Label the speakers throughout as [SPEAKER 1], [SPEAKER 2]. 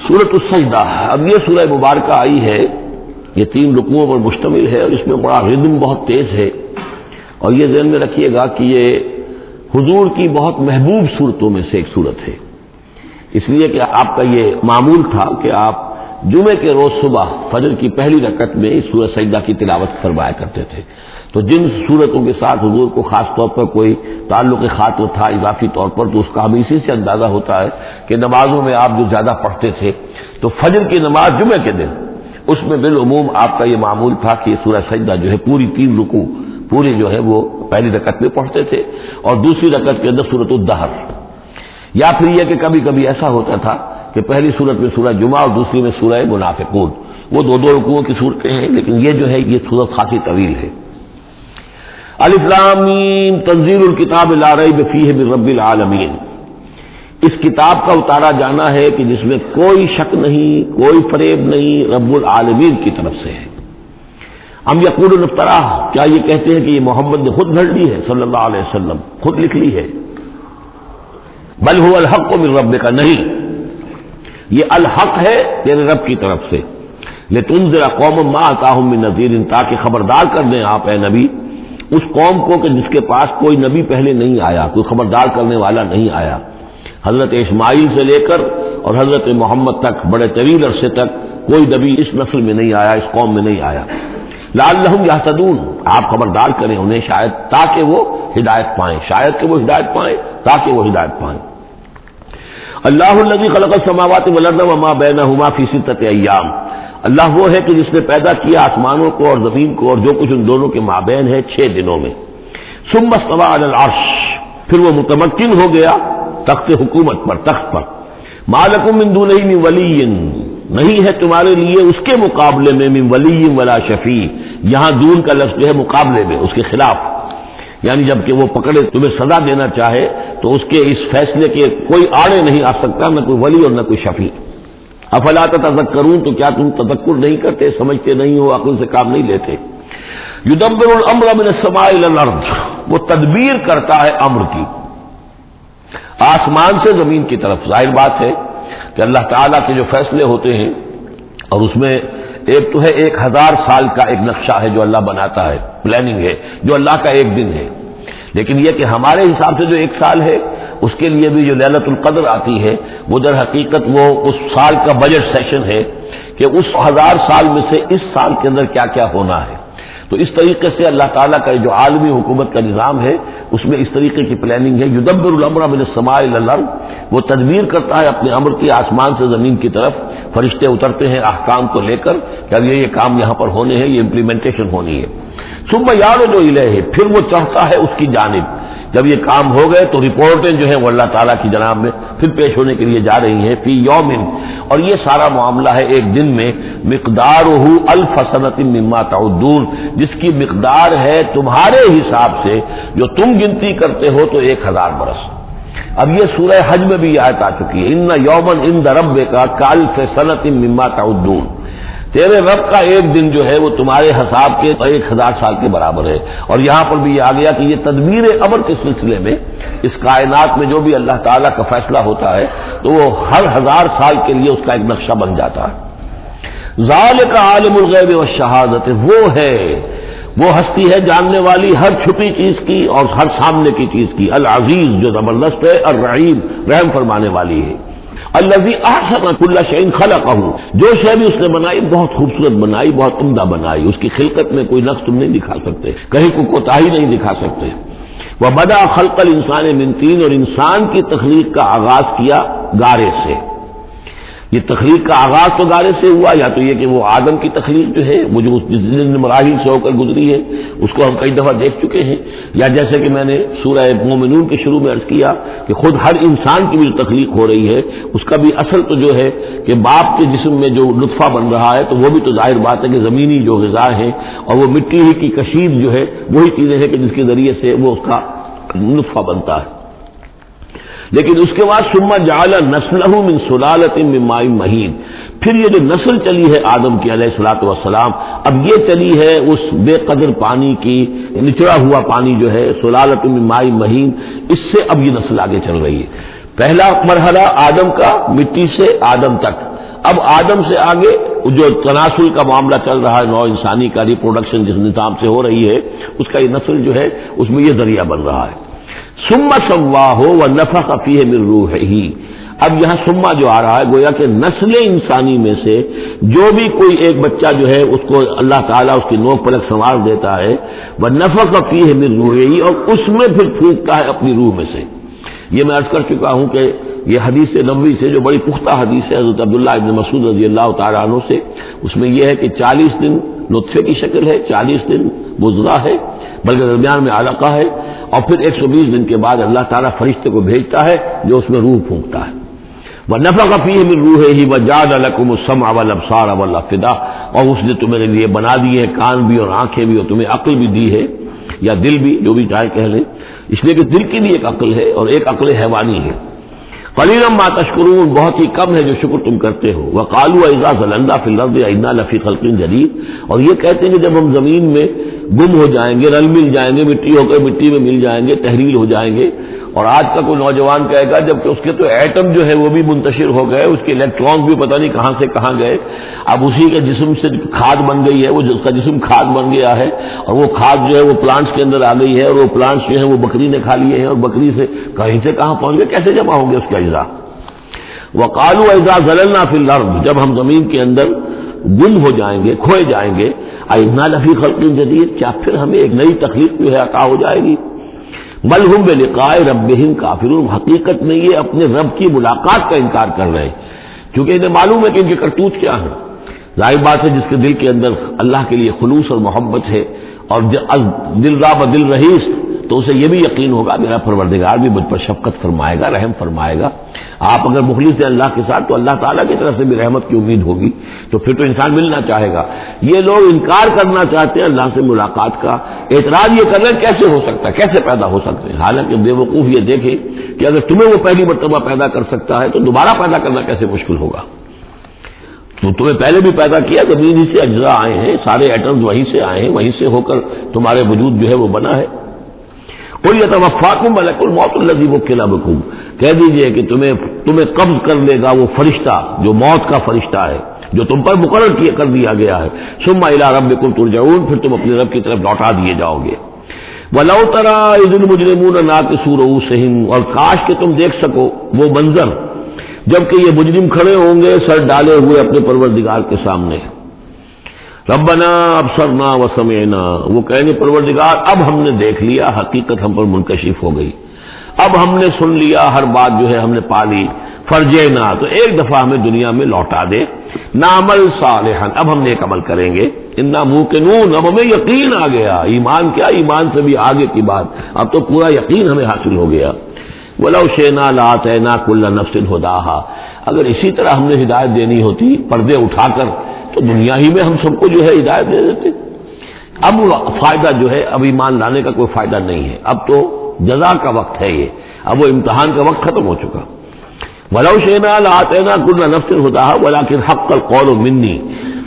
[SPEAKER 1] سورۃ السجدہ، اب یہ سورہ مبارکہ آئی ہے، یہ 3 رکوعوں پر مشتمل ہے اور اس میں بڑا ردم بہت تیز ہے، اور یہ ذہن میں رکھیے گا کہ یہ حضور کی بہت محبوب صورتوں میں سے ایک صورت ہے، اس لیے کہ آپ کا یہ معمول تھا کہ آپ جمعے کے روز صبح فجر کی پہلی رکعت میں اس سورہ سجدہ کی تلاوت فرمایا کرتے تھے۔ تو جن صورتوں کے ساتھ حضور کو خاص طور پر کوئی تعلق خاطر تھا اضافی طور پر، تو اس کا ہمیں اسی سے اندازہ ہوتا ہے کہ نمازوں میں آپ جو زیادہ پڑھتے تھے، تو فجر کی نماز جمعے کے دن اس میں بالعموم آپ کا یہ معمول تھا کہ یہ سورہ سجدہ جو ہے پوری 3 رکوع پوری جو ہے وہ پہلی رکعت میں پڑھتے تھے، اور دوسری رکعت کے اندر سورۃ الدہر، یا پھر یہ کہ کبھی کبھی ایسا ہوتا تھا کہ پہلی سورت میں سورہ جمعہ اور دوسری میں سورہ منافقون، وہ 2 رکوعوں کی صورتیں ہیں، لیکن یہ جو ہے یہ سورت خاصی طویل ہے۔ الف لام میم تنزیل الکتاب لا ریب فیہ من رب العالمین، اس کتاب کا اتارا جانا ہے کہ جس میں کوئی شک نہیں، کوئی فریب نہیں، رب العالمین کی طرف سے ہے۔ ہم یقولون افترا، کیا یہ کہتے ہیں کہ یہ محمد نے خود گھڑ لی ہے صلی اللہ علیہ وسلم، خود لکھ لی ہے؟ بل هو الحق من ربک، نہیں، یہ الحق ہے تیرے رب کی طرف سے، لتنذر قوما ما اتاهم من نذیر، تاکہ خبردار کر دیں آپ اے نبی اس قوم کو کہ جس کے پاس کوئی نبی پہلے نہیں آیا، کوئی خبردار کرنے والا نہیں آیا۔ حضرت اسماعیل سے لے کر اور حضرت محمد تک بڑے طویل عرصے تک کوئی نبی اس نسل میں نہیں آیا، اس قوم میں نہیں آیا۔ لعلہم یہتدون، آپ خبردار کریں انہیں شاید تاکہ وہ ہدایت پائیں، شاید کہ وہ ہدایت پائیں، تاکہ وہ ہدایت پائیں۔ اللہ الذی خلق السماوات والارض وما بینہما فی 6 ایام، اللہ وہ ہے کہ جس نے پیدا کیا آسمانوں کو اور زمین کو اور جو کچھ ان دونوں کے مابین ہے 6 دنوں میں۔ ثم استوى علی العرش، پھر وہ متمکن ہو گیا تخت حکومت پر، تخت پر۔ ما لکم من دونہ من ولی، نہیں ہے تمہارے لیے اس کے مقابلے میں من ولی ولا شفیع، یہاں دون کا لفظ جو ہے مقابلے میں، اس کے خلاف، یعنی جب کہ وہ پکڑے تمہیں سزا دینا چاہے تو اس کے اس فیصلے کے کوئی آڑے نہیں آ سکتا، نہ کوئی ولی اور نہ کوئی شفیع۔ افلا تتذکرون، تو کیا تم تذکر نہیں کرتے، سمجھتے نہیں ہو، عقل سے کام نہیں لیتے؟ یدبر الامر من السماء الى الارض، وہ تدبیر کرتا ہے امر کی آسمان سے زمین کی طرف۔ ظاہر بات ہے کہ اللہ تعالیٰ کے جو فیصلے ہوتے ہیں، اور اس میں ایک تو ہے 1000 سال کا ایک نقشہ ہے جو اللہ بناتا ہے، پلاننگ ہے، جو اللہ کا ایک دن ہے، لیکن یہ کہ ہمارے حساب سے جو 1 سال ہے اس کے لیے بھی جو لیلۃ القدر آتی ہے، وہ در حقیقت وہ اس سال کا بجٹ سیشن ہے کہ اس 1000 سال میں سے اس سال کے اندر کیا کیا ہونا ہے۔ تو اس طریقے سے اللہ تعالیٰ کا جو عالمی حکومت کا نظام ہے اس میں اس طریقے کی پلاننگ ہے۔ یدبر الامر من السماء الى الارض، وہ تدبیر کرتا ہے اپنے امر کی آسمان سے زمین کی طرف، فرشتے اترتے ہیں احکام کو لے کر کہ اب یہ کام یہاں پر ہونے ہیں، یہ امپلیمنٹیشن ہونی ہے۔ ثم یعرج الیہ، پھر وہ چڑھتا ہے اس کی جانب، جب یہ کام ہو گئے تو رپورٹیں جو ہیں وہ اللہ تعالیٰ کی جناب میں پھر پیش ہونے کے لیے جا رہی ہیں۔ فی یوم، اور یہ سارا معاملہ ہے ایک دن میں، مقدارہ 1000 سنۃ مما تعدون، جس کی مقدار ہے تمہارے حساب سے جو تم گنتی کرتے ہو تو 1000 برس۔ اب یہ سورہ حج میں بھی یہ آیت آ چکی ہے، ان یوما عند ربک کالف سنۃ مما تعدون، تیرے رب کا ایک دن جو ہے وہ تمہارے حساب کے 1000 سال کے برابر ہے۔ اور یہاں پر بھی یہ آ گیا کہ یہ تدبیر امر کے سلسلے میں اس کائنات میں جو بھی اللہ تعالیٰ کا فیصلہ ہوتا ہے تو وہ ہر 1000 سال کے لیے اس کا ایک نقشہ بن جاتا ہے۔ ذالک عالم الغیب والشہادۃ، وہ ہے، وہ ہستی ہے جاننے والی ہر چھپی چیز کی اور ہر سامنے کی چیز کی، العزیز جو زبردست ہے، الرحیم رحم فرمانے والی ہے۔ الذی احسن کل شیء خلقہ، جو شے بھی اس نے بنائی بہت خوبصورت بنائی، بہت عمدہ بنائی، اس کی خلقت میں کوئی نقص تم نہیں دکھا سکتے، کہیں کوئی کوتاہی نہیں دکھا سکتے۔ وبدأ خلق الانسان من طین، اور انسان کی تخلیق کا آغاز کیا گارے سے۔ یہ تخلیق کا آغاز تو گارے سے ہوا، یا تو یہ کہ وہ آدم کی تخلیق جو ہے وہ جو جن مراحل سے ہو کر گزری ہے اس کو ہم کئی دفعہ دیکھ چکے ہیں، یا جیسے کہ میں نے سورہ مومنون کے شروع میں عرض کیا کہ خود ہر انسان کی بھی جو تخلیق ہو رہی ہے اس کا بھی اصل تو جو ہے کہ باپ کے جسم میں جو نطفہ بن رہا ہے تو وہ بھی تو ظاہر بات ہے کہ زمینی جو غذا ہے اور وہ مٹی ہی کی کشید جو ہے وہی چیزیں ہیں کہ جس کے ذریعے سے وہ اس کا نطفہ بنتا ہے۔ لیکن اس کے بعد ثم جعل نسلہ من سلالۃ من ماء مہین، پھر یہ جو نسل چلی ہے آدم کی علیہ الصلوۃ والسلام، اب یہ چلی ہے اس بے قدر پانی کی، نچڑا ہوا پانی جو ہے، سلالۃ من ماء مہین، اس سے اب یہ نسل آگے چل رہی ہے۔ پہلا مرحلہ آدم کا، مٹی سے آدم تک، اب آدم سے آگے جو تناسل کا معاملہ چل رہا ہے، نو انسانی کا ریپروڈکشن جس نظام سے ہو رہی ہے، اس کا یہ نسل جو ہے اس میں یہ ذریعہ بن رہا ہے۔ ثم سواہ ونفخ فیہ من روحہ، اب یہاں سما جو آ رہا ہے گویا کہ نسل انسانی میں سے جو بھی کوئی ایک بچہ جو ہے اس کو اللہ تعالیٰ اس کی نوک پلک سنوار دیتا ہے، ونفخ فیہ من روحہ، اور اس میں پھر پھونکتا ہے اپنی روح میں سے۔ یہ میں عرض کر چکا ہوں کہ یہ حدیث نبوی سے جو بڑی پختہ حدیث ہے حضرت عبداللہ ابن مسعود رضی اللہ تعالیٰ عنہ سے، اس میں یہ ہے کہ 40 دن نطفے کی شکل ہے، 40 دن مضغہ ہے، بلکہ درمیان میں علقہ ہے، اور پھر 120 دن کے بعد اللہ تعالیٰ فرشتے کو بھیجتا ہے جو اس میں روح پھونکتا ہے۔ وَنَفَخَ فِيهِ مِن رُوحِهِ وَجَعَلَ لَكُمُ السَّمْعَ وَالْأَبْصَارَ وَالْأَفْئِدَةَ، اور اس نے تمہارے لیے بنا دیے ہیں کان بھی اور آنکھیں بھی، اور تمہیں عقل بھی دی ہے، یا دل بھی، جو بھی چاہے کہہ لیں، اس لیے کہ دل کی بھی ایک عقل ہے اور ایک عقل حیوانی ہے۔ قَلِيلًا مَا تَشْكُرُونَ، بہت ہی کم ہے جو شکر تم کرتے ہو۔ وَقَالُوا أَإِذَا ضَلَلْنَا فِي الْأَرْضِ أَإِنَّا لَفِي خَلْقٍ جَدِيدٍ، اور یہ کہتے ہیں کہ جب ہم زمین میں گم ہو جائیں گے، رل مل جائیں گے، مٹی ہو کر مٹی میں مل جائیں گے، تحلیل ہو جائیں گے، اور آج کا کوئی نوجوان کہے گا جبکہ اس کے تو ایٹم جو ہے وہ بھی منتشر ہو گئے، اس کے الیکٹرانز بھی پتہ نہیں کہاں سے کہاں گئے، اب اسی کے جسم سے کھاد بن گئی ہے، وہ اس کا جسم کھاد بن گیا ہے، اور وہ کھاد جو ہے وہ پلانٹس کے اندر آ گئی ہے، اور وہ پلانٹس جو ہیں وہ بکری نے کھا لیے ہیں، اور بکری سے کہیں سے کہاں پہنچ گئے، کیسے جمع ہوں گے اس کے اجزاء۔ وَقَالُوا إِذَا ضَلَلْنَا فِي الْأَرْضِ، جب ہم زمین کے اندر گم ہو جائیں گے، کھوئے جائیں گے، أَإِنَّا لَفِي خَلْقٍ جَدِيدٍ، کیا پھر ہمیں ایک نئی تخلیق جو ہے عطا ہو جائے گی۔ بل ہم بلقاء ربہم کافرون، حقیقت میں یہ اپنے رب کی ملاقات کا انکار کر رہے ہیں، کیونکہ انہیں معلوم ہے کہ ان کے کرتوت کیا ہیں۔ ظاہر بات ہے جس کے دل کے اندر اللہ کے لیے خلوص اور محبت ہے، اور دل راب دل رہیس، تو اسے یہ بھی یقین ہوگا میرا پروردگار بھی مجھ پر شفقت فرمائے گا، رحم فرمائے گا۔ آپ اگر مخلص ہیں اللہ کے ساتھ تو اللہ تعالیٰ کی طرف سے بھی رحمت کی امید ہوگی، تو پھر تو انسان ملنا چاہے گا۔ یہ لوگ انکار کرنا چاہتے ہیں اللہ سے ملاقات کا، اعتراض یہ کر رہے ہیں کیسے ہو سکتا ہے، کیسے پیدا ہو سکتے ہیں، حالانکہ بے وقوف یہ دیکھیں کہ اگر تمہیں وہ پہلی مرتبہ پیدا کر سکتا ہے تو دوبارہ پیدا کرنا کیسے مشکل ہوگا۔ تو تمہیں پہلے بھی پیدا کیا، زمین ہی سے اجزاء آئے ہیں، سارے ایٹمز وہیں سے آئے ہیں، وہیں سے ہو کر تمہارے وجود جو ہے وہ بنا ہے۔ قُلْ يَتَوَفَّاكُم مَلَكُ الْمَوْتِ الَّذِي وُكِّلَ بِكُم، کہہ دیجئے کہ تمہیں قبض کر لے گا وہ فرشتہ جو موت کا فرشتہ ہے، جو تم پر مقرر کر دیا گیا ہے۔ ثُمَّ إِلَىٰ رَبِّكُمْ تُرْجَعُونَ، پھر تم اپنے رب کی طرف لوٹا دیے جاؤ گے۔ وَلَوْ تَرَىٰ إِذِ الْمُجْرِمُونَ نَاكِسُو رُءُوسِهِمْ، اور کاش کہ تم دیکھ سکو وہ منظر جبکہ یہ مجرم کھڑے ہوں گے سر ڈالے ہوئے اپنے پروردگار کے سامنے۔ ربنا ابصرنا وسمعنا، وہ کہیں گے پروردگار اب ہم نے دیکھ لیا، حقیقت ہم پر منکشف ہو گئی، اب ہم نے سن لیا، ہر بات جو ہے ہم نے پا لی، فرجینا، تو ایک دفعہ ہمیں دنیا میں لوٹا دے، نعمل صالحا، اب ہم نیک عمل کریں گے، انا موقنون، اب ہمیں یقین آ گیا، ایمان کیا، ایمان سے بھی آگے کی بات، اب تو پورا یقین ہمیں حاصل ہو گیا۔ وَلَوْ شِئْنَا لَآتَيْنَا كُلَّ نَفْسٍ هُدَاهَا، اگر اسی طرح ہم نے ہدایت دینی ہوتی پردے اٹھا کر تو دنیا ہی میں ہم سب کو جو ہے ہدایت دے دیتے۔ اب فائدہ جو ہے اب ایمان لانے کا کوئی فائدہ نہیں ہے، اب تو جزا کا وقت ہے، یہ اب وہ امتحان کا وقت ختم ہو چکا۔ وَلَوْ شِئْنَا لَآتَيْنَا كُلَّ نَفْسٍ هُدَاهَا وَلَكِنْ حَقَّ الْقَوْلُ مِنِّي،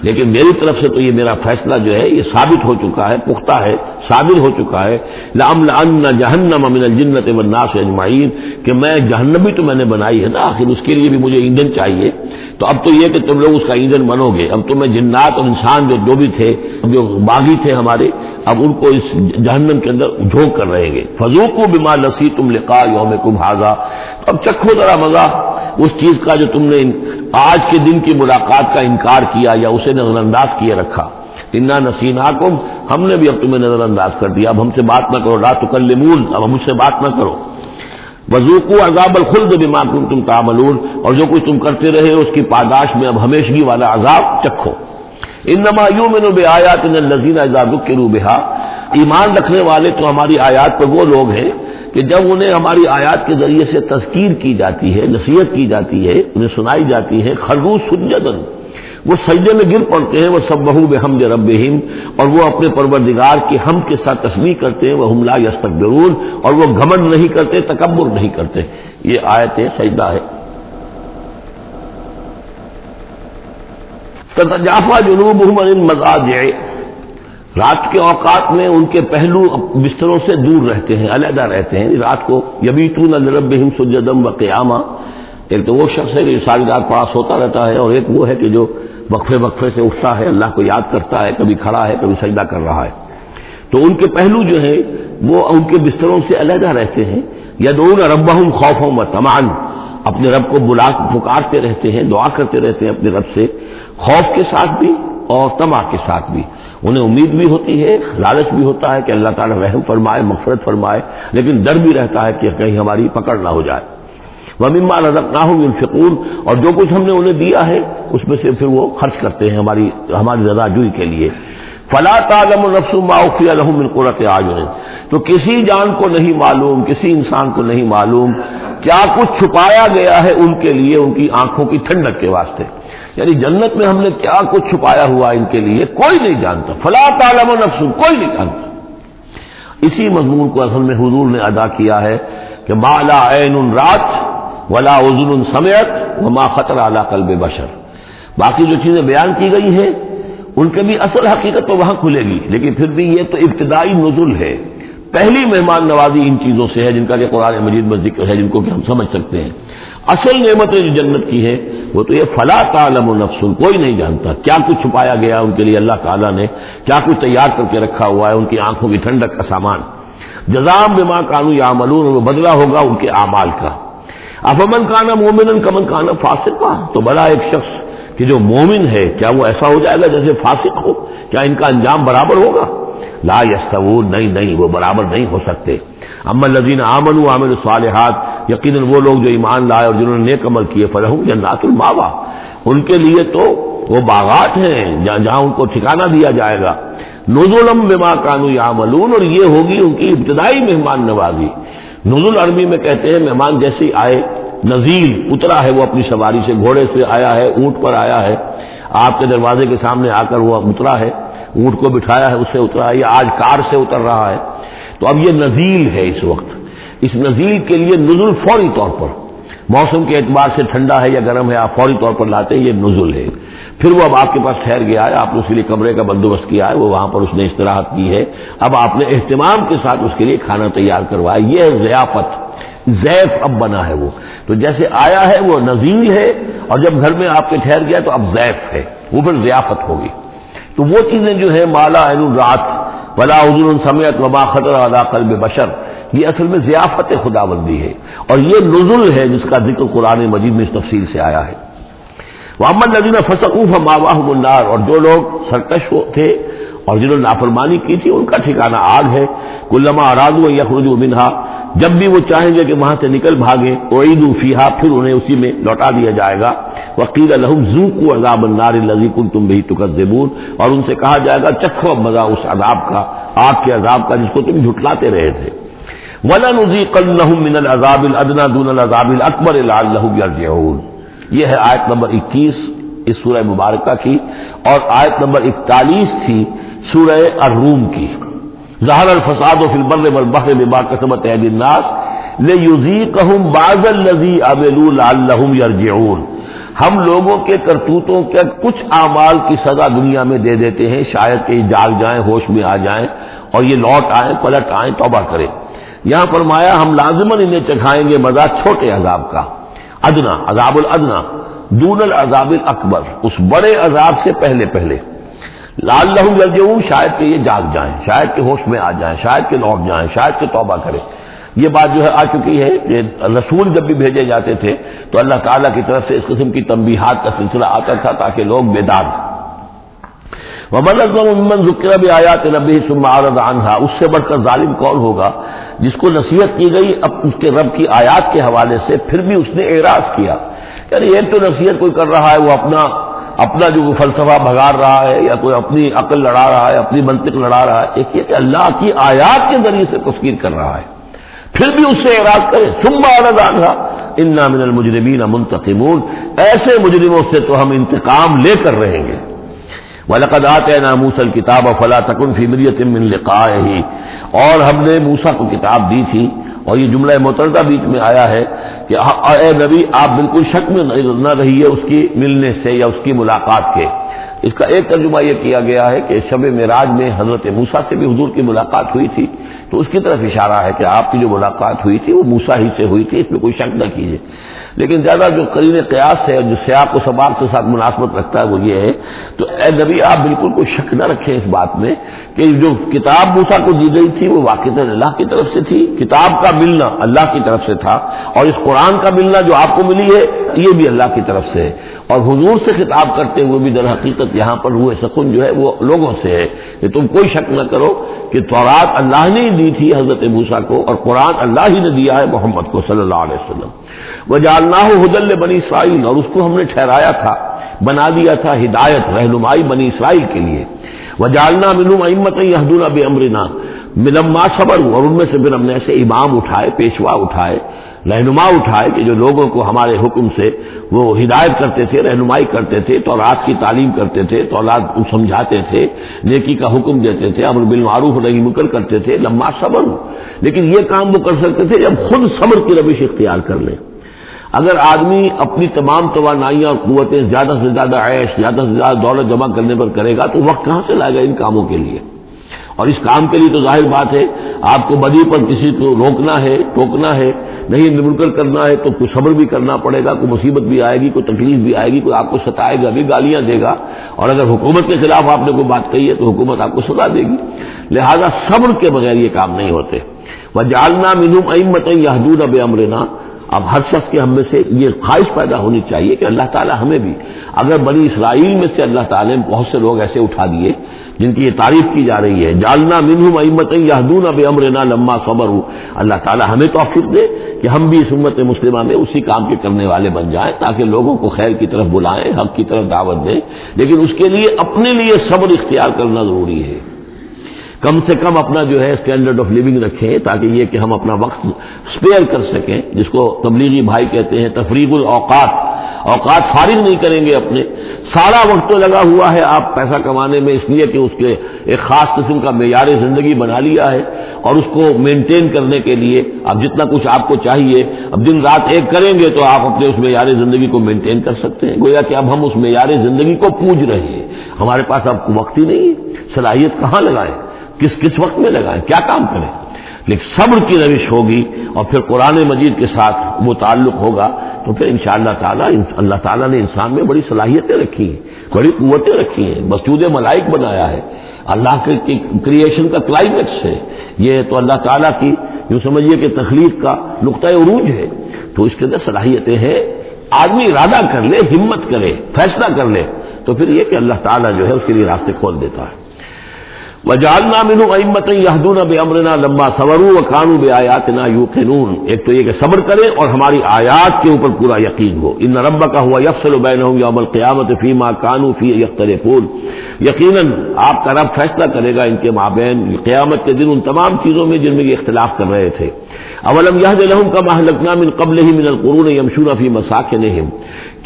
[SPEAKER 1] لیکن میری طرف سے تو یہ میرا فیصلہ جو ہے یہ ثابت ہو چکا ہے، پختہ ہے، صابر ہو چکا ہے، لَأَمْلَأَنَّ جَهَنَّمَ مِنَ الْجِنَّةِ وَالنَّاسِ أَجْمَعِينَ، کہ میں جہنم بھی تو میں نے بنائی ہے نا، آخر اس کے لیے بھی مجھے ایندھن چاہیے، تو اب تو یہ کہ تم لوگ اس کا ایندھن بنو گے، اب تو میں جنات اور انسان جو بھی تھے، جو باغی تھے ہمارے، اب ان کو اس جہنم کے اندر جھونک کر رہیں گے۔ فَذُوقُوا بِمَا نَسِيتُمْ لِقَاءَ يَوْمِكُمْ هَٰذَا، اب چکھو ذرا مزہ اس چیز کا جو تم نے آج کے دن کی ملاقات کا انکار کیا یا اسے نظر انداز کیے رکھا۔ انا نسیناکم، ہم نے بھی اب تمہیں نظر انداز کر دیا، اب ہم سے بات نہ کرو، لا تکلمون، اب ہم مجھ سے بات نہ کرو۔ وذوقوا عذاب الخلد بما کنتم تعملون، اور جو کچھ تم کرتے رہے اس کی پاداش میں اب ہمیشگی والا عذاب چکھو۔ انما یؤمن بآیاتنا الذین اذا ذکروا بها، ایمان رکھنے والے تو ہماری آیات پر وہ لوگ ہیں کہ جب انہیں ہماری آیات کے ذریعے سے تذکیر کی جاتی ہے، نصیحت کی جاتی ہے، انہیں سنائی جاتی ہے، خروا سجدا، وہ سجدے میں گر پڑتے ہیں، وہ سبحوا بحمد ربہم، اور وہ اپنے پروردگار کی حمد کے ساتھ تسبیح کرتے ہیں، وہم لا یستکبرون، اور وہ گھمنڈ نہیں کرتے، تکبر نہیں کرتے۔ یہ آیت سجدہ ہے۔ تتجافى جنوبهم عن المضاجع، رات کے اوقات میں ان کے پہلو بستروں سے دور رہتے ہیں، علیحدہ رہتے ہیں، رات کو یبیتون لربہم سجدا وقیاما، ایک تو وہ شخص ہے کہ جو ساری رات پڑا سوتا رہتا ہے، اور ایک وہ ہے کہ جو وقفے وقفے سے اٹھتا ہے، اللہ کو یاد کرتا ہے، کبھی کھڑا ہے کبھی سجدہ کر رہا ہے۔ تو ان کے پہلو جو ہیں وہ ان کے بستروں سے علیحدہ رہتے ہیں۔ یدعون ربہم خوفا وطمعا، اپنے رب کو پکارتے رہتے ہیں، دعا کرتے رہتے ہیں اپنے رب سے، خوف کے ساتھ بھی اور طمع کے ساتھ بھی۔ انہیں امید بھی ہوتی ہے، لالچ بھی ہوتا ہے کہ اللہ تعالیٰ رحم فرمائے، مغفرت فرمائے، لیکن ڈر بھی رہتا ہے کہ کہیں ہماری پکڑ نہ ہو جائے۔ وَمِمَّا رَزَقْنَاهُمْ يُنْفِقُونَ، اور جو کچھ ہم نے انہیں دیا ہے اس میں سے پھر وہ خرچ کرتے ہیں ہماری رضا جوئی کے لیے۔ فَلَا تَعْلَمُ نَفْسٌ مَّا أُخْفِيَ لَهُم مِّن قُرَّةِ أَعْيُنٍ، تو کسی جان کو نہیں معلوم، کسی انسان کو نہیں معلوم کیا کچھ چھپایا گیا ہے ان کے لیے ان کی آنکھوں کی ٹھنڈک کے واسطے، یعنی جنت میں ہم نے کیا کچھ چھپایا ہوا ان کے لیے کوئی نہیں جانتا۔ فَلَا تَعْلَمُ نَفْسٌ، کوئی نہیں جانتا۔ اسی مضمون کو اصل میں حضور نے ادا کیا ہے کہ مَا لَا عَيْنٌ رَأَتْ وَلَا أُذُنٌ سَمِعَتْ وَمَا خَطَرَ عَلَىٰ قَلْبِ بَشَرٍ، باقی جو چیزیں بیان کی گئی ہیں ان کے بھی اصل حقیقت تو وہاں کھلے گی، لیکن پھر بھی یہ تو ابتدائی نزول ہے، پہلی مہمان نوازی ان چیزوں سے ہے جن کا کہ قرآن مجید میں ذکر ہے، جن کو کہ ہم سمجھ سکتے ہیں۔ اصل نعمتیں جو جنت کی ہے وہ تو یہ فلا تعلم نفس، کوئی نہیں جانتا کیا کچھ چھپایا گیا ان کے لیے، اللہ تعالیٰ نے کیا کچھ تیار کر کے رکھا ہوا ہے، ان کی آنکھوں کی ٹھنڈک کا سامان۔ جزاء بما کانوا یعملون، وہ بدلہ ہوگا ان کے اعمال کا۔ افمن کان مومنا کمن کان فاسقا، تو بڑا ایک شخص کہ جو مومن ہے کیا وہ ایسا ہو جائے گا جیسے فاسق ہو؟ کیا ان کا انجام برابر ہوگا؟ لا یستوون، نہیں وہ برابر نہیں ہو سکتے۔ اما الذین آمنوا وعملوا الصالحات، یقیناً وہ لوگ جو ایمان لائے اور جنہوں نے نیک عمل کیے، فلہم جنات المأویٰ، ان کے لیے تو وہ باغات ہیں جہاں ان کو ٹھکانہ دیا جائے گا۔ نزلا بما کانوا یعملون، اور یہ ہوگی ان کی ابتدائی مہمان نوازی۔ نزول عربی میں کہتے ہیں مہمان جیسے آئے، نزیل اترا ہے وہ اپنی سواری سے، گھوڑے سے آیا ہے، اونٹ پر آیا ہے، آپ کے دروازے کے سامنے آ کر وہ اترا ہے، اونٹ کو بٹھایا ہے اس سے اترا ہے، یا آج کار سے اتر رہا ہے، تو اب یہ نزیل ہے اس وقت۔ اس نزیل کے لیے نزول فوری طور پر، موسم کے اعتبار سے ٹھنڈا ہے یا گرم ہے، آپ فوری طور پر لاتے ہیں، یہ نزول ہے۔ پھر وہ اب آپ کے پاس ٹھہر گیا ہے، آپ نے اس کے لیے کمرے کا بندوبست کیا ہے، وہ وہاں پر اس نے استراحت کی ہے، اب آپ نے اہتمام کے ساتھ اس کے لیے کھانا تیار کروایا، یہ ہے ضیافت۔ ضیف اب بنا ہے وہ، تو جیسے آیا ہے وہ نزیل ہے، اور جب گھر میں آپ کے ٹھہر گیا تو اب ضیف ہے، وہ پھر ضیافت ہوگی۔ تو وہ چیزیں جو ہے مالا عین رات ولا اذن سمعت وما خطر علی قلب بشر، یہ اصل میں ضیافت خداوندی ہے، اور یہ نزل ہے جس کا ذکر قرآن مجید میں اس تفصیل سے آیا ہے۔ وَأَمَّا الَّذِينَ فَسَقُوا فَمَأْوَاهُمُ النَّارُ، اور جو لوگ سرکش تھے اور جنہوں نے نافرمانی کی تھی ان کا ٹھکانہ آگ ہے۔ کلما ارادوا ان یخرجوا منها، جب بھی وہ چاہیں گے کہ وہاں سے نکل بھاگیں، اعیدوا فیہا، پھر انہیں اسی میں لوٹا دیا جائے گا۔ وقیل لهم ذوقوا عذاب النار الذی کنتم به تکذبون، اور ان سے کہا جائے گا چکھو اب مزہ اس عذاب کا، آگ کے عذاب کا جس کو تم جھٹلاتے رہے تھے۔ وَلَنُذِيقَنَّهُم مِّنَ الْعَذَابِ الْأَدْنَىٰ دُونَ الْعَذَابِ الْأَكْبَرِ لَعَلَّهُمْ يَرْجِعُونَ، یہ ہے آیت نمبر 21 اس سورہ مبارکہ کی، اور آیت نمبر 41 تھی سورہ الروم کی۔ ظہر الفساد فی البر والبحر بما کسبت ایدی الناس لیذیقہم بعض الذی عملوا لعلہم یرجعون، ہم لوگوں کے کرتوتوں کے کچھ اعمال کی سزا دنیا میں دے دیتے ہیں، شاید کہ جاگ جائیں، ہوش میں آ جائیں اور یہ لوٹ آئیں، پلٹ آئیں، توبہ کریں۔ یہاں فرمایا ہم لازماً انہیں چکھائیں گے مزہ چھوٹے عذاب کا، ادنا، عذاب الادنا، دون العذاب الاکبر، اس بڑے عذاب سے پہلے پہلے، لعلہم یرجعون، شاید کہ یہ جاگ جائیں، شاید کہ ہوش میں آ جائیں، شاید کہ لوٹ جائیں، شاید کہ توبہ کریں۔ یہ بات جو ہے آ چکی ہے کہ رسول جب بھی بھیجے جاتے تھے تو اللہ تعالیٰ کی طرف سے اس قسم کی تنبیہات کا سلسلہ آتا تھا تاکہ لوگ بیدار ہوں۔ وَمَنْ أَظْلَمُ مِمَّنْ ذُكِّرَ بِآيَاتِ رَبِّهِ ثُمَّ أَعْرَضَ عَنْهَا، اس سے بڑھ کر ظالم کون ہوگا جس کو نصیحت کی گئی اب اس کے رب کی آیات کے حوالے سے پھر بھی اس نے اعراض کیا۔ یعنی ایک تو نصیحت کوئی کر رہا ہے وہ اپنا جو فلسفہ بھگار رہا ہے یا کوئی اپنی عقل لڑا رہا ہے، اپنی منطق لڑا رہا ہے، ایک یہ کہ اللہ کی آیات کے ذریعے سے تذکیر کر رہا ہے، پھر بھی اس سے اعراض کرے۔ ثم اعرض عنها انا من المجرمین منتقمون، ایسے مجرموں سے تو ہم انتقام لے کر رہیں گے۔ وَلَقَدْ آتَيْنَا مُوسَى الْكِتَابَ فَلَا تَكُنْ فِي مِرْيَةٍ مِّن لِقَائِهِ، اور ہم نے موسیٰ کو کتاب دی تھی، اور یہ جملہ معترضہ بیچ میں آیا ہے کہ اے نبی آپ بالکل شک میں نہ رہیے اس کی ملنے سے یا اس کی ملاقات کے۔ اس کا ایک ترجمہ یہ کیا گیا ہے کہ شب معراج میں حضرت موسیٰ سے بھی حضور کی ملاقات ہوئی تھی، تو اس کی طرف اشارہ ہے کہ آپ کی جو ملاقات ہوئی تھی وہ موسیٰ ہی سے ہوئی تھی، اس میں کوئی شک نہ کیجیے۔ لیکن زیادہ جو قرین قیاس ہے جو سیاق و سباق کے ساتھ مناسبت رکھتا ہے وہ یہ ہے، تو اے نبی آپ بالکل کوئی شک نہ رکھیں اس بات میں کہ جو کتاب موسیٰ کو دی گئی تھی وہ واقعتاً اللہ کی طرف سے تھی، کتاب کا ملنا اللہ کی طرف سے تھا، اور اس قرآن کا ملنا جو آپ کو ملی ہے یہ بھی اللہ کی طرف سے ہے، اور حضور سے خطاب کرتے ہوئے بھی در حقیقت یہاں پر روح سکون جو ہے وہ لوگوں سے ہے کہ تم کوئی شک نہ کرو کہ تورات اللہ نے ہی دی تھی حضرت موسیٰ کو، اور قرآن اللہ ہی نے دیا ہے محمد کو صلی اللہ علیہ وسلم۔ وَجَعَلْنَاهُ هُدًى لِّبَنِي اسرائیل، اور اس کو ہم نے ٹھہرایا تھا، بنا دیا تھا ہدایت، رہنمائی بنی اسرائیل کے لیے۔ وَجَعَلْنَا مِنْهُمْ أَئِمَّةً يَهْدُونَ بِأَمْرِنَا لَمَّا صَبَرُوا، اور ان میں سے پھر ہم نے ایسے امام اٹھائے، پیشوا اٹھائے، رہنما اٹھائے کہ جو لوگوں کو ہمارے حکم سے وہ ہدایت کرتے تھے، رہنمائی کرتے تھے، تورات کی تعلیم کرتے تھے، تورات سمجھاتے تھے، نیکی کا حکم دیتے تھے، امر بالمعروف و نہی منکر کرتے تھے، لما صبر۔ لیکن یہ کام وہ کر سکتے تھے جب خود صبر کی روش اختیار کر لیں۔ اگر آدمی اپنی تمام توانائیاں اور قوتیں زیادہ سے زیادہ عیش، زیادہ سے زیادہ دولت جمع کرنے پر کرے گا تو وقت کہاں سے لائے گا ان کاموں کے لیے؟ اور اس کام کے لیے تو ظاہر بات ہے آپ کو بدی پر کسی کو روکنا ہے، ٹوکنا ہے، نہیں منکر کرنا ہے تو کوئی صبر بھی کرنا پڑے گا، کوئی مصیبت بھی آئے گی، کوئی تکلیف بھی آئے گی، کوئی آپ کو ستائے گا بھی، گالیاں دے گا، اور اگر حکومت کے خلاف آپ نے کوئی بات کہی ہے تو حکومت آپ کو سزا دے گی، لہذا صبر کے بغیر یہ کام نہیں ہوتے۔ وَجَعَلْنَا مِنْهُمْ أَئِمَّةً يَهْدُونَ بِأَمْرِنَا، اب ہر شخص کے ہم میں سے یہ خواہش پیدا ہونی چاہیے کہ اللہ تعالیٰ ہمیں بھی، اگر بنی اسرائیل میں سے اللہ تعالیٰ نے بہت سے لوگ ایسے اٹھا دیے جن کی یہ تعریف کی جا رہی ہے، جعلنا منہم ائمۃ یہدون بامرنا لما صبروا، اللہ تعالیٰ ہمیں توفیق دے کہ ہم بھی اس امت مسلمہ میں اسی کام کے کرنے والے بن جائیں، تاکہ لوگوں کو خیر کی طرف بلائیں، حق کی طرف دعوت دیں، لیکن اس کے لیے اپنے لیے صبر اختیار کرنا ضروری ہے۔ کم سے کم اپنا جو ہے اسٹینڈرڈ آف لیونگ رکھیں، تاکہ یہ کہ ہم اپنا وقت اسپیئر کر سکیں، جس کو تبلیغی بھائی کہتے ہیں تفریغ الاوقات، اوقات فارغ نہیں کریں گے اپنے، سارا وقت تو لگا ہوا ہے آپ پیسہ کمانے میں، اس لیے کہ اس کے ایک خاص قسم کا معیار زندگی بنا لیا ہے، اور اس کو مینٹین کرنے کے لیے اب جتنا کچھ آپ کو چاہیے اب دن رات ایک کریں گے تو آپ اپنے اس معیار زندگی کو مینٹین کر سکتے ہیں، گویا کہ اب ہم اس معیار زندگی کو پوج رہے ہیں، ہمارے پاس اب وقت ہی نہیں ہے، صلاحیت کہاں لگائیں، کس وقت میں لگائیں، کیا کام کریں، لیکن صبر کی روش ہوگی اور پھر قرآن مجید کے ساتھ وہ تعلق ہوگا تو پھر انشاءاللہ تعالیٰ اللہ تعالیٰ نے انسان میں بڑی صلاحیتیں رکھی ہیں، بڑی قوتیں رکھی ہیں، مسجود ملائک بنایا ہے، اللہ کے کریشن کا کلائمیکس ہے یہ، تو اللہ تعالیٰ کی یوں سمجھیے کہ تخلیق کا نقطۂ عروج ہے، تو اس کے اندر صلاحیتیں ہیں، آدمی ارادہ کر لے، ہمت کرے، فیصلہ کر لے تو پھر یہ کہ اللہ تعالیٰ جو ہے اس کے لیے راستے کھول دیتا ہے۔ وَجَعَلْنَا مِنْهُمْ أَئِمَّةً يَهْدُونَ بِأَمْرِنَا لَمَّا صَبَرُوا وَكَانُوا بِآيَاتِنَا يُوقِنُونَ، ایک تو یہ کہ صبر کریں اور ہماری آیات کے اوپر پورا یقین ہو۔ إِنَّ رَبَّكَ هُوَ يَفْصِلُ بَيْنَهُمْ يَوْمَ الْقِيَامَةِ فِيمَا كَانُوا فِيهِ يَخْتَلِفُونَ، یقیناً آپ کا رب فیصلہ کرے گا ان کے مابین قیامت کے دن ان تمام چیزوں میں جن میں یہ اختلاف کر رہے تھے۔ اولم یہد لہم کما اہلکنا من قبلہم من القرون یمشون فی مساکنہم،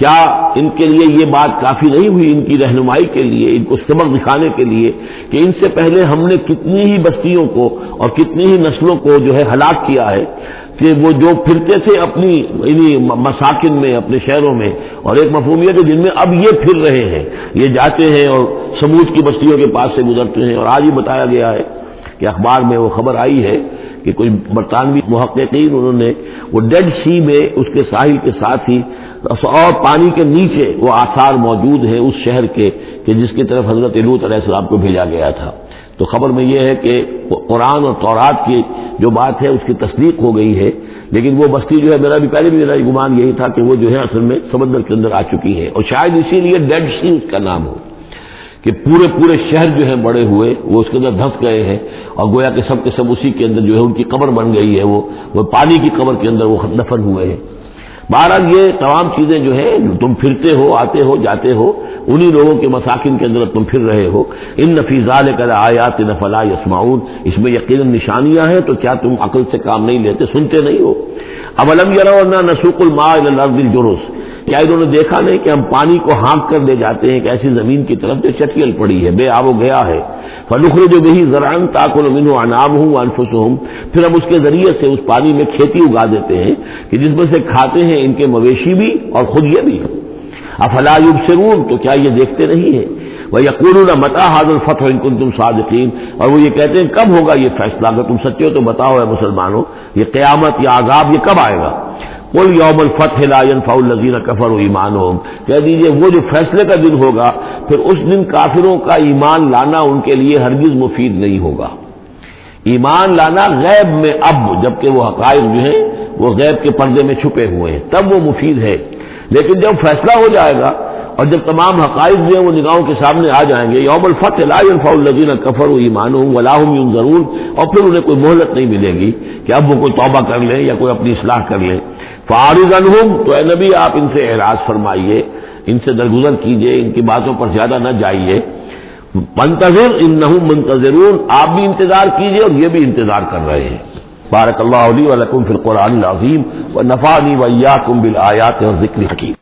[SPEAKER 1] کیا ان کے لیے یہ بات کافی نہیں ہوئی ان کی رہنمائی کے لیے، ان کو سبق دکھانے کے لیے کہ ان سے پہلے ہم نے کتنی ہی بستیوں کو اور کتنی ہی نسلوں کو جو ہے ہلاک کیا ہے، کہ وہ جو پھرتے تھے اپنی مساکن میں، اپنے شہروں میں، اور ایک مفہوم یہ کہ جن میں اب یہ پھر رہے ہیں، یہ جاتے ہیں اور سمود کی بستیوں کے پاس سے گزرتے ہیں، اور آج ہی بتایا گیا ہے کہ اخبار میں وہ خبر آئی ہے کہ کچھ برطانوی محققین انہوں نے وہ ڈیڈ سی میں اس کے ساحل کے ساتھ ہی اور پانی کے نیچے وہ آثار موجود ہیں اس شہر کے کہ جس کی طرف حضرت لوط علیہ السلام کو بھیجا گیا تھا۔ تو خبر میں یہ ہے کہ قرآن اور تورات کی جو بات ہے اس کی تصدیق ہو گئی ہے، لیکن وہ بستی جو ہے میرا گمان یہی تھا کہ وہ جو ہے اصل میں سمندر کے اندر آ چکی ہے، اور شاید اسی لیے ڈیڈ سی اس کا نام ہو کہ پورے شہر جو ہیں بڑے ہوئے وہ اس کے اندر دھس گئے ہیں، اور گویا کہ سب کے سب اسی کے اندر جو ہے ان کی قبر بن گئی ہے، وہ پانی کی قبر کے اندر وہ دفن ہوئے ہیں۔ بہرحال یہ تمام چیزیں جو ہے تم پھرتے ہو، آتے ہو، جاتے ہو، انہی لوگوں کے مساکن کے اندر تم پھر رہے ہو۔ ان فی ذلک لآیات فلا یسمعون، اس میں یقیناً نشانیاں ہیں تو کیا تم عقل سے کام نہیں لیتے، سنتے نہیں ہو؟ اولم یروا انا نسوق الماء الى الارض الجرز، کیا انہوں نے دیکھا نہیں کہ ہم پانی کو ہانک کر لے جاتے ہیں ایک ایسی زمین کی طرف جو چٹیل پڑی ہے، بے آب و گیا ہے، فنخرج به زرعا تاکل منه انعامهم وانفسهم، پھر ہم اس کے ذریعے سے اس پانی میں کھیتی اگا دیتے ہیں کہ جس میں سے کھاتے ہیں ان کے مویشی بھی اور خود یہ بھی۔ افلا یبصرون، تو کیا یہ دیکھتے نہیں ہیں؟ وَيَقُولُونَ مَتَىٰ هَٰذَا الْفَتْحُ إِن كُنتُمْ صَادِقِينَ، اور وہ یہ کہتے ہیں کب ہوگا یہ فیصلہ، اگر تم سچے ہو تو بتاؤ اے مسلمانوں، یہ قیامت یا عذاب یہ کب آئے گا؟ قل یوم الفتح لا ينفع الذین کفروا ایمانہم، کہہ دیجئے وہ جو فیصلے کا دن ہوگا پھر اس دن کافروں کا ایمان لانا ان کے لیے ہرگز مفید نہیں ہوگا۔ ایمان لانا غیب میں اب، جبکہ وہ حقائق جو ہیں وہ غیب کے پردے میں چھپے ہوئے ہیں، تب وہ مفید ہے، لیکن جب فیصلہ ہو جائے گا اور جب تمام حقائق جو ہیں وہ نگاہوں کے سامنے آ جائیں گے، یوم الفتح لا ينفع الذین کفروا ایمانہم ولا هم ينظرون، اور پھر انہیں کوئی مہلت نہیں ملے گی کہ اب وہ کوئی توبہ کر لیں یا کوئی اپنی اصلاح کر لیں۔ فاعرض عنہم، تو اے نبی آپ ان سے اعراض فرمائیے، ان سے درگزر کیجئے، ان کی باتوں پر زیادہ نہ جائیے۔ منتظر انہم منتظرون، آپ بھی انتظار کیجئے اور یہ بھی انتظار کر رہے ہیں۔ بارک اللہ لی و لکم فی القرآن العظیم ونفعنی وإیاکم بالآیات والذکر الحکیم۔